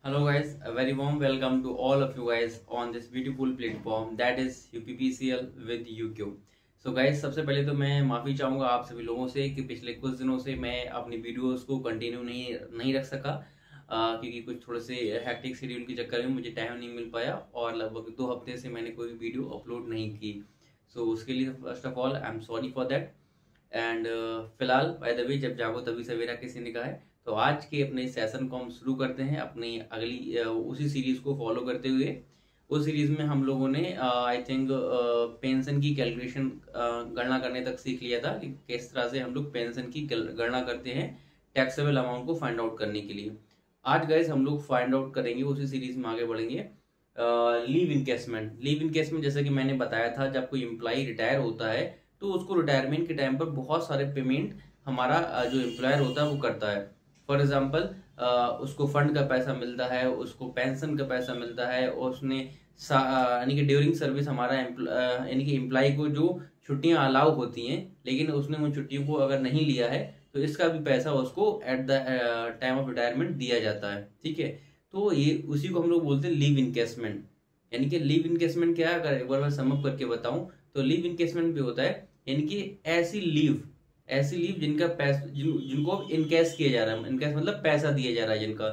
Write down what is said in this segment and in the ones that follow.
Hello guys, a very warm welcome to all of you guys on this beautiful platform that is UPPCL with UQ। So guys, सबसे पहले तो मैं माफ़ी चाहूँगा आप सभी लोगों से कि पिछले कुछ दिनों से मैं अपनी वीडियोस को कंटिन्यू नहीं रख सका क्योंकि कुछ थोड़े से हैक्टिक शेड्यूल के चक्कर में मुझे टाइम नहीं मिल पाया और लगभग 2 हफ्ते से मैंने कोई वीडियो अपलोड नहीं की। सो उसके लिए first of all I am sorry for that. And फिलहाल बाय द वे जब जागो तभी सवेरा किसी ने कहा है। तो आज के अपने सेशन को हम शुरू करते हैं अपनी अगली उसी सीरीज को फॉलो करते हुए। उस सीरीज में हम लोगों ने आई थिंक पेंशन की कैलकुलेशन गणना करने तक सीख लिया था कि किस तरह से हम लोग पेंशन की गणना करते हैं टैक्सेबल अमाउंट को फाइंड आउट करने के लिए। आज गाइस हम लोग फाइंड आउट करेंगे, उसी सीरीज में आगे बढ़ेंगे लीव इनकेसमेंट। लीव इनकेसमेंट जैसे कि मैंने बताया था, जब कोई एम्प्लॉय रिटायर होता है तो उसको रिटायरमेंट के टाइम पर बहुत सारे पेमेंट हमारा जो एम्प्लॉयर होता है वो करता है। फॉर एग्जाम्पल उसको फंड का पैसा मिलता है, उसको पेंशन का पैसा मिलता है, और उसने यानी कि ड्यूरिंग सर्विस हमारा यानी कि एम्प्लॉय को जो छुट्टियां अलाउ होती हैं लेकिन उसने उन छुट्टियों को अगर नहीं लिया है तो इसका भी पैसा उसको at the time of retirement दिया जाता है। ठीक है, तो ये उसी को हम लोग बोलते हैं लीव इनकेसमेंट। यानी कि लीव इनकेसमेंट क्या है, अगर एक बार मैं समअप करके बताऊं तो लीव इनकेसमेंट भी होता है यानी कि ऐसी लीव जिनका पैसा जिनको इनकेस किया जा रहा है। इनकेस मतलब पैसा दिया जा रहा है जिनका।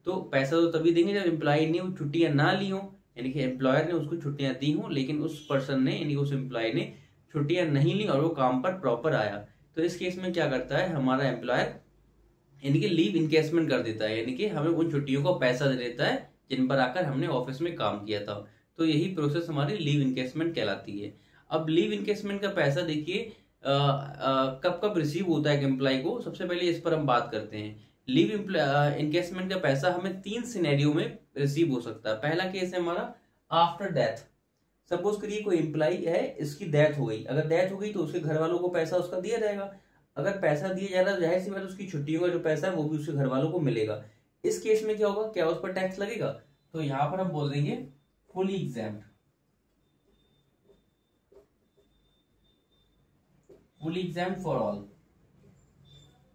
तो पैसा तो तभी देंगे जब एम्प्लॉय ने वो छुट्टियां ना ली हो, यानी कि एम्प्लॉयर ने उसको छुट्टियां दी हो लेकिन उस पर्सन ने यानी उस एम्प्लॉय ने छुट्टियां नहीं ली और वो काम पर प्रॉपर आया। तो इस केस में क्या करता है हमारा एम्प्लॉयर, यानी कि लीव इनकेसमेंट कर देता है, यानी कि हमें उन छुट्टियों को पैसा दे देता है जिन पर आकर हमने ऑफिस में काम किया था। तो यही प्रोसेस हमारी लीव इनकेसमेंट कहलाती है। अब लीव इनकेसमेंट का पैसा देखिए कब कब रिसीव होता है एम्प्लॉय को, सबसे पहले इस पर हम बात करते हैं। लीव इनकेसमेंट का पैसा हमें 3 सिनेरियो में रिसीव हो सकता है। पहला केस है हमारा आफ्टर डेथ। सपोज करिए कोई एम्प्लॉय है, इसकी डेथ हो गई। अगर डेथ हो गई तो उसके घर वालों को पैसा उसका दिया जाएगा। अगर पैसा दिया जा रहा है जाहिर सी बात उसकी छुट्टियों का जो पैसा है वो भी उसके घर वालों को मिलेगा। इस केस में क्या होगा, क्या उस पर टैक्स लगेगा? तो यहां पर हम बोल देंगे फुली एग्जैम्प्ट। फुली एग्जैम्प्ट फॉर ऑल,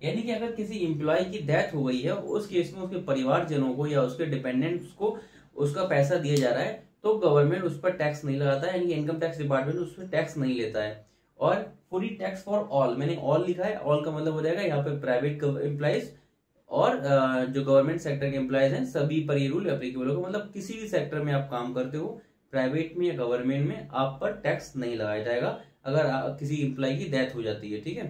यानी कि अगर किसी एम्प्लॉय की डेथ हो गई है उस केस में उसके परिवारजनों को या उसके डिपेंडेंट्स को उसका पैसा दिया जा रहा है तो गवर्नमेंट उस पर टैक्स नहीं लगाता है, यानी कि इनकम टैक्स डिपार्टमेंट उस पर टैक्स नहीं लेता है। और फुली टैक्स फॉर ऑल, मैंने ऑल लिखा है, ऑल का मतलब हो जाएगा यहाँ पे प्राइवेट एम्प्लॉइज और जो गवर्नमेंट सेक्टर के एम्प्लॉइज हैं सभी पर ये रूल एप्लीकेबल होगा। मतलब किसी भी सेक्टर में आप काम करते हो, प्राइवेट में या गवर्नमेंट में, आप पर टैक्स नहीं लगाया जाएगा अगर किसी एम्प्लॉय की डेथ हो जाती है। ठीक है,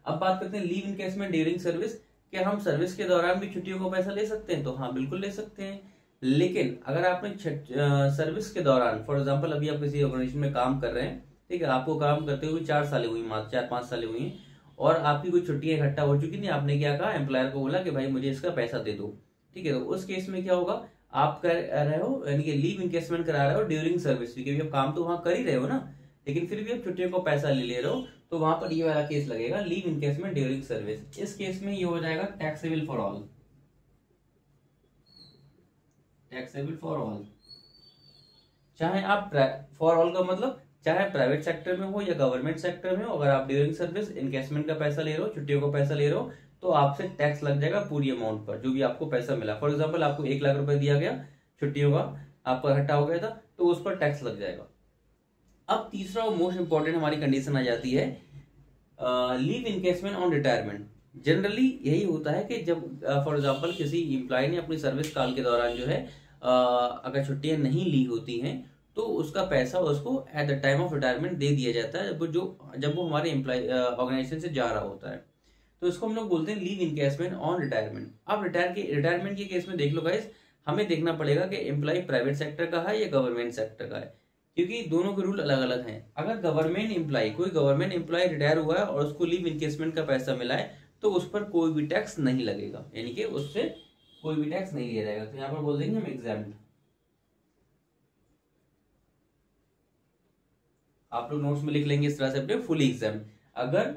अब बात करते हैं लीव इनकेसमेंट ड्यूरिंग सर्विस। क्या हम सर्विस के दौरान भी छुट्टियों को पैसा ले सकते हैं? तो हाँ, बिल्कुल ले सकते हैं। लेकिन अगर आपने सर्विस के दौरान, फॉर एग्जांपल अभी आप किसी ऑर्गेनाइजेशन में काम कर रहे हैं, ठीक है, आपको काम करते हुए 4 साल हुई, 4-5 साल हुई हैं, और आपकी कोई छुट्टियां इकट्ठा हो चुकी थी, आपने क्या कहा, एम्प्लॉयर को बोला कि भाई मुझे इसका पैसा दे दो। ठीक है, तो उस केस में क्या होगा, आप कर रहे हो यानी कि लीव इनकेसमेंट करा रहे हो ड्यूरिंग सर्विस, क्योंकि आप काम तो वहां कर ही रहे हो ना, लेकिन फिर भी आप छुट्टियों को पैसा ले रहे हो, तो वहां पर ये वाला केस लगेगा लीव इनकेसमेंट ड्यूरिंग सर्विस। इस केस में ये हो जाएगा taxable for all. Taxable for all, चाहे आप फॉर ऑल का मतलब चाहे प्राइवेट सेक्टर में हो या गवर्नमेंट सेक्टर में हो, अगर आप ड्यूरिंग सर्विस इनकेसमेंट का पैसा ले रहे हो, छुट्टियों का पैसा ले रहे हो, तो आपसे टैक्स लग जाएगा पूरी अमाउंट पर जो भी आपको पैसा मिला। फॉर एग्जाम्पल आपको 1 लाख रुपए दिया गया, छुट्टियों का आपका इकट्ठा हो गया था, तो उस पर टैक्स लग जाएगा। अब तीसरा और मोस्ट इंपॉर्टेंट हमारी कंडीशन आ जाती है leave encasement on retirement. Generally यही होता है कि जब फॉर एग्जाम्पल किसी एम्प्लॉय ने अपनी सर्विस काल के दौरान जो है अगर छुट्टियां नहीं ली होती हैं तो उसका पैसा उसको at the time of retirement दे दिया जाता है जब वो हमारे एम्प्लॉय ऑर्गेनाइजेशन से जा रहा होता है। तो इसको हम लोग बोलते हैं लीव इनकेसमेंट ऑन रिटायरमेंट। अब रिटायरमेंट के केस में देख लो गाइस, हमें देखना पड़ेगा कि एम्प्लॉय प्राइवेट सेक्टर का है या गवर्नमेंट सेक्टर का है, क्योंकि दोनों के रूल अलग अलग हैं। अगर कोई गवर्नमेंट एम्प्लॉय रिटायर हुआ है और उसको लीव इनकेसमेंट का पैसा मिला है तो उस पर कोई भी टैक्स नहीं लगेगा, यानी कि उससे कोई भी टैक्स नहीं लिया जाएगा। तो यहाँ पर बोल देंगे हम एग्जाम्प्ट। आप लोग नोट्स में लिख लेंगे इस तरह से अपने फुली एग्जाम्प्ट। अगर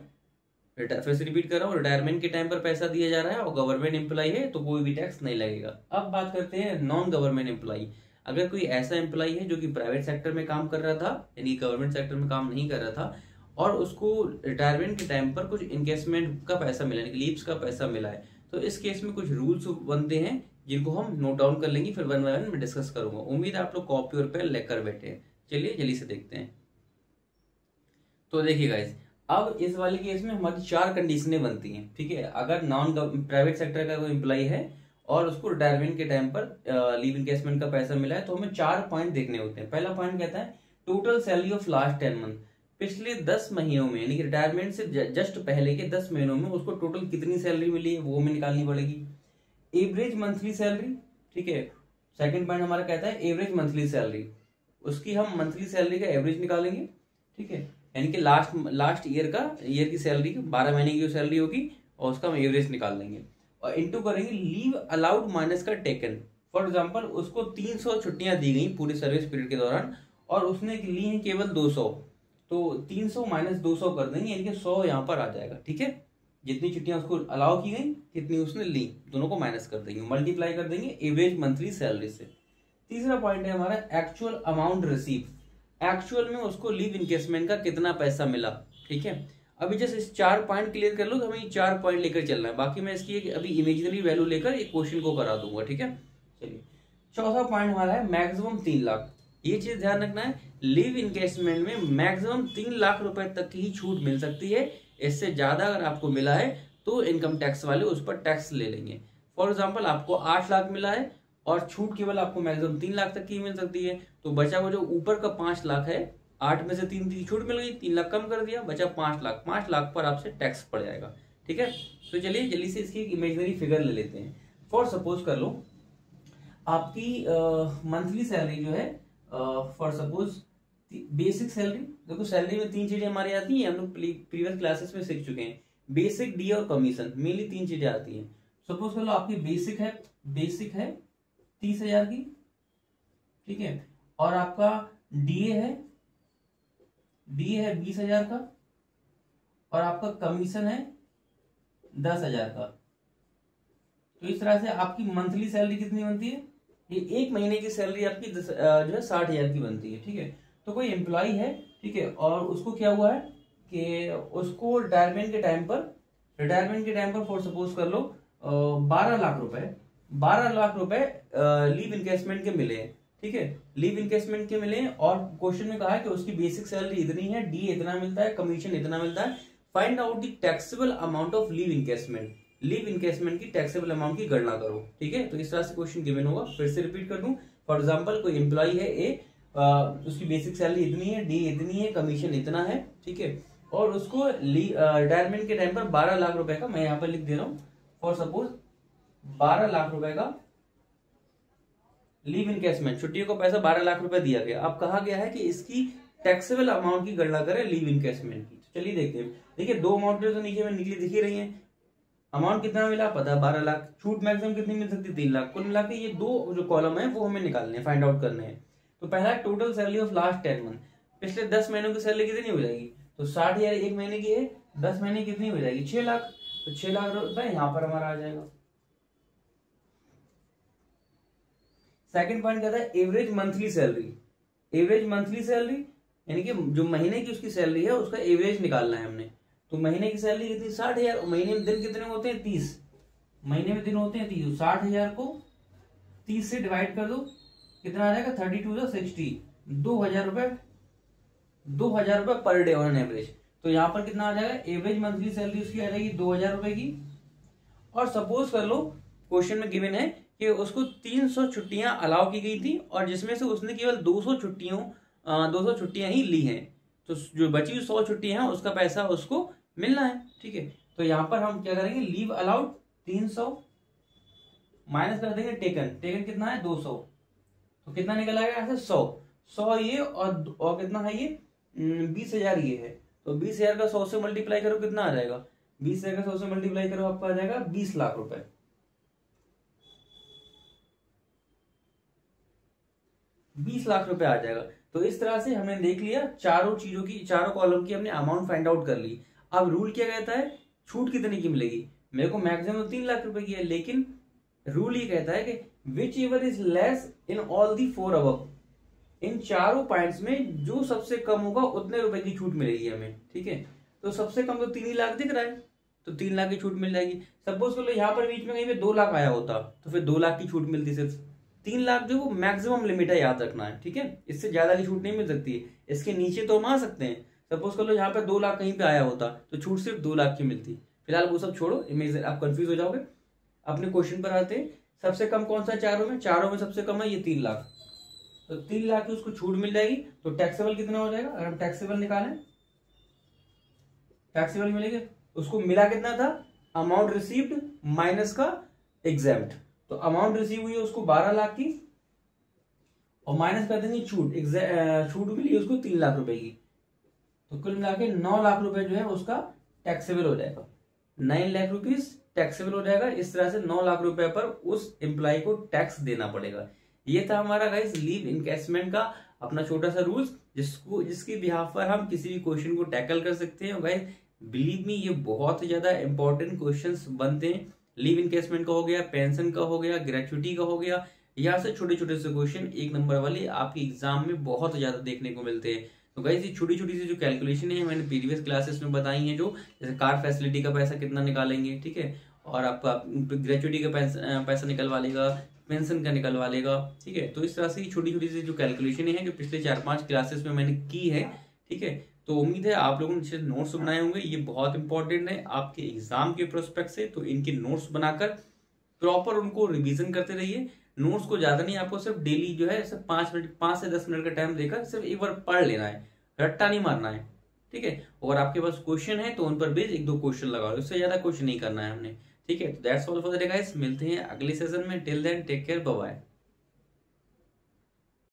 फिर से रिपीट कर रहा हूँ, रिटायरमेंट के टाइम पर पैसा दिया जा रहा है और गवर्नमेंट एम्प्लॉय है तो कोई भी टैक्स नहीं लगेगा। अब बात करते हैं नॉन गवर्नमेंट एम्प्लॉय। अगर कोई ऐसा एम्प्लॉय है जो कि प्राइवेट सेक्टर में काम कर रहा था, यानी गवर्नमेंट सेक्टर में काम नहीं कर रहा था, और उसको रिटायरमेंट के टाइम पर कुछ इनकेसमेंट का पैसा मिला, लीव्स का पैसा मिला है, तो इस केस में कुछ रूल्स बनते हैं जिनको हम नोट डाउन कर लेंगे, फिर वन बाय वन मैं डिस्कस करूंगा। उम्मीद है आप लोग कॉपी और पेन लेकर बैठे हैं। चलिए जल्दी से देखते हैं। तो देखिए गाइस, अब इस वाले केस में हमारी 4 कंडीशनें बनती हैं, ठीक है। अगर नॉन प्राइवेट सेक्टर का कोई एम्प्लॉय है और उसको रिटायरमेंट के टाइम पर लीव इनकेसमेंट का पैसा मिला है, तो हमें 4 पॉइंट देखने होते हैं। पहला पॉइंट कहता है total salary of last 10 month, पिछले 10 महीनों में, यानी कि रिटायरमेंट से जस्ट पहले के 10 महीनों में उसको टोटल कितनी सैलरी मिली है वो हमें निकालनी पड़ेगी। एवरेज मंथली सैलरी, ठीक है। सेकंड पॉइंट हमारा कहता है एवरेज मंथली सैलरी, उसकी हम मंथली सैलरी का एवरेज निकालेंगे, ठीक है। यानी कि लास्ट ईयर की सैलरी, 12 महीने की जो सैलरी होगी और उसका हम एवरेज निकाल लेंगे और इंटू करेंगे लीव अलाउड माइनस का टेकन। फॉर एग्जांपल उसको 300 छुट्टियां दी गई पूरे सर्विस पीरियड के दौरान और उसने ली हैं केवल 200, तो 300 माइनस 200 कर देंगे, यानी कि 100 यहाँ पर आ जाएगा, ठीक है। जितनी छुट्टियां उसको अलाउ की गई, कितनी उसने ली, दोनों को माइनस कर देंगे, मल्टीप्लाई कर देंगे एवरेज मंथली सैलरी से। तीसरा पॉइंट है हमारा एक्चुअल अमाउंट रिसीव, एक्चुअल में उसको लीव इनकेसमेंट का कितना पैसा मिला, ठीक है। अभी जस्ट इस 4 पॉइंट क्लियर कर लो तो हमें ये 4 पॉइंट लेकर चलना है, बाकी मैं इसकी अभी इमेजिनरी वैल्यू लेकर एक क्वेश्चन को करा दूंगा, ठीक है। चलिए चौथा पॉइंट हमारा है मैक्सिमम 3 लाख। ये चीज ध्यान रखना है, लीव इनकेसमेंट में मैक्सिमम 3 लाख रुपए तक की ही छूट मिल सकती है। इससे ज्यादा अगर आपको मिला है तो इनकम टैक्स वाले उस पर टैक्स ले लेंगे। फॉर एग्जाम्पल आपको 8 लाख मिला है और छूट केवल आपको मैक्सिमम 3 लाख तक की मिल सकती है, तो बचा वो जो ऊपर का 5 लाख है, 8 में से 3 की छूट मिल गई, 3 लाख कम कर दिया, बचा 5 लाख। 5 लाख पर आपसे टैक्स पड़ जाएगा, ठीक है। तो चलिए जल्दी से इसकी एक इमेजिनरी फिगर ले लेते हैं। फॉर सपोज कर लो आपकी मंथली सैलरी जो है, फॉर सपोज बेसिक सैलरी, देखो सैलरी में 3 चीजें हमारी आती हैं, हम लोग प्रीवियस क्लासेस में सीख चुके हैं। बेसिक, डी और कमीशन, मेनली 3 चीजें आती हैं। सपोज कर लो आपकी बेसिक है 30,000 की, ठीक है, और आपका डीए है 20,000 का और आपका कमीशन है 10,000 का। तो इस तरह से आपकी मंथली सैलरी कितनी बनती है, ये एक महीने की सैलरी आपकी जो है 60,000 की बनती है, ठीक है। तो कोई एम्प्लॉय है, ठीक है, और उसको क्या हुआ है कि उसको रिटायरमेंट के टाइम पर फॉर सपोज कर लो 12 लाख रुपए लीव इनकेसमेंट के मिले हैं, ठीक है। लीव इनकेसमेंट के मिले हैं और क्वेश्चन में कहा है कि उसकी बेसिक सैलरी इतनी है, डी इतना मिलता है, कमीशन इतना मिलता है, find out the taxable amount of leave encasement. Leave encasement की टैक्सेबल अमाउंट की गणना करो, ठीक है। तो इस तरह से क्वेश्चन गिवन होगा, फिर से रिपीट कर दूं। फॉर एग्जांपल कोई एम्प्लॉय है ए, उसकी बेसिक सैलरी इतनी है, डी इतनी है, कमीशन इतना है, ठीक है, और उसको रिटायरमेंट के टाइम पर 12 लाख रुपए का, मैं यहाँ पर लिख दे रहा हूँ, फॉर सपोज 12 लाख रुपए का लीव इनकेसमेंट, छुट्टियों को पैसा 12 लाख रुपए दिया गया। अब कहा गया है कि इसकी टैक्सेबल अमाउंट की गणना करें लीव इनकेसमेंट की। चलिए देखते हैं। देखिए 2 अमाउंट तो नीचे में निकली दिख ही रही है। अमाउंट कितना मिला पता है 12 लाख, छूट मैक्सिमम कितनी मिल सकती है 3 लाख। कुल मिला के ये 2 जो कॉलम है वो हमें निकालने हैं, फाइंड आउट करने हैं। तो पहला total salary of last 10 month, पिछले 10 महीनों की सैलरी कितनी हो जाएगी, तो 60,000 एक महीने की है, 10 महीने कितनी हो जाएगी 6 लाख, तो 6 लाख रुपए यहाँ पर हमारा आ जाएगा। सेकंड पॉइंट कहता है average monthly salary. Average monthly salary यानी कि जो महीने की उसकी सैलरी है उसका एवरेज निकालना है हमने। तो महीने की सैलरी कितनी 60,000, और महीने में दिन कितने होते हैं 30, महीने में दिन होते हैं 30, 60,000 को 30 से डिवाइड कर दो, कितना आ जाएगा 32 से 60, 2,000 रुपए पर डे ऑन एवरेज। तो यहाँ पर कितना आ जाएगा, एवरेज मंथली सैलरी उसकी आ जाएगी 2,000 रुपए की। और सपोज कर लो क्वेश्चन में गिवन है कि उसको 300 छुट्टियां अलाउ की गई थी और जिसमें से उसने केवल 200 छुट्टियां ही ली हैं, तो जो बची 100 छुट्टियां हैं उसका पैसा उसको मिलना है, ठीक है। तो यहाँ पर हम क्या करेंगे, लीव अलाउड 300 माइनस कर देंगे टेकन कितना है 200, तो कितना निकल आएगा ऐसे 100 ये और कितना है ये 20,000 ये है, तो 20,000 का 100 से मल्टीप्लाई करो कितना आ जाएगा, 20,000 का 100 से मल्टीप्लाई करो आपका आ जाएगा 20 लाख रुपए। 20 लाख रुपए आ जाएगा। तो इस तरह से हमने देख लिया चारों चीजों की, चारों कॉलम की हमने अमाउंट फाइंड आउट कर ली। अब रूल क्या कहता है, छूट कितने की मिलेगी, मेरे को मैक्सिमम 3 लाख रुपए की है, लेकिन रूल ये कहता है कि whichever is less in all the 4 above, इन चारों पॉइंट्स में जो सबसे कम होगा उतने रुपए की छूट मिलेगी हमें, ठीक है। तो सबसे कम तो 3 ही लाख दिख रहा है, तो 3 लाख की छूट मिल जाएगी। सपोज कर लो यहाँ पर बीच में कहीं पे 2 लाख आया होता तो फिर 2 लाख की छूट मिलती सिर्फ। 3 लाख जो वो मैक्सिमम लिमिट है, याद रखना है, ठीक है, इससे ज्यादा की छूट नहीं मिल सकती है। इसके नीचे तो हम आ सकते हैं। सपोज कर लो यहाँ पे 2 लाख कहीं पे आया होता तो छूट सिर्फ 2 लाख की मिलती। फिलहाल वो सब छोड़ो, इमेज आप कंफ्यूज हो जाओगे। अपने क्वेश्चन पर आते हैं। सबसे कम कौन सा चारों में? चारों में सबसे कम है ये 3 लाख। तो 3 लाख की उसको छूट मिल जाएगी। तो टैक्सेबल कितना हो जाएगा? अगर हम टैक्सेबल निकालें, टैक्सेबल मिलेगा, उसको मिला कितना था? अमाउंट रिसीव्ड माइनस का एग्जेम्प्ट। तो अमाउंट रिसीव हुई है उसको 12 लाख की, और माइनस कर देंगे छूट। छूट मिली उसको 3 लाख रुपए की। तो कुल मिला के 9 लाख रुपए जो है उसका टैक्सेबल हो जाएगा। 9 लाख रुपीज टैक्सेबल हो जाएगा। इस तरह से 9 लाख रुपए पर उस एम्प्लॉय को टैक्स देना पड़ेगा। ये था हमारा गाइस लीव इनकैशमेंट का अपना छोटा सा रूल्स, जिसकी बिहाफ पर हम किसी भी क्वेश्चन को टैकल कर सकते हैं। गाइस बिलीव मी, ये बहुत ही ज्यादा इंपॉर्टेंट क्वेश्चंस बनते हैं। लीव इनकैशमेंट का हो गया, पेंशन का हो गया, ग्रेचुइटी का हो गया, यहाँ से छोटे छोटे से क्वेश्चन 1 नंबर वाले आपके एग्जाम में बहुत ज्यादा देखने को मिलते हैं। तो गाइस ये छोटी छोटी सी जो कैलकुलेशन है मैंने प्रीवियस क्लासेस में बताई है, जो जैसे कार फैसिलिटी का पैसा कितना निकालेंगे, ठीक है, और आपका ग्रेचुइटी का पैसा निकलवा लेगा, पेंशन का निकलवा लेगा, ठीक है। तो इस तरह से छोटी छोटी सी जो कैलकुलेशन है जो पिछले 4-5 क्लासेस में मैंने की है, ठीक है। तो उम्मीद है आप लोगों ने नोट्स बनाए होंगे। ये बहुत इंपॉर्टेंट है आपके एग्जाम के प्रोस्पेक्ट से। तो इनके नोट्स बनाकर प्रॉपर उनको रिवीजन करते रहिए। नोट्स को ज्यादा नहीं, आपको सिर्फ डेली जो है सिर्फ 5 से 10 मिनट का टाइम देकर सिर्फ एक बार पढ़ लेना है, रट्टा नहीं मारना है, ठीक है। और आपके पास क्वेश्चन है तो उन पर बेस 1-2 क्वेश्चन लगाओ, उससे ज्यादा क्वेश्चन नहीं करना है हमने, ठीक है। तो that's all for the day guys, मिलते हैं अगले सेशन में। Till then take care, bye bye.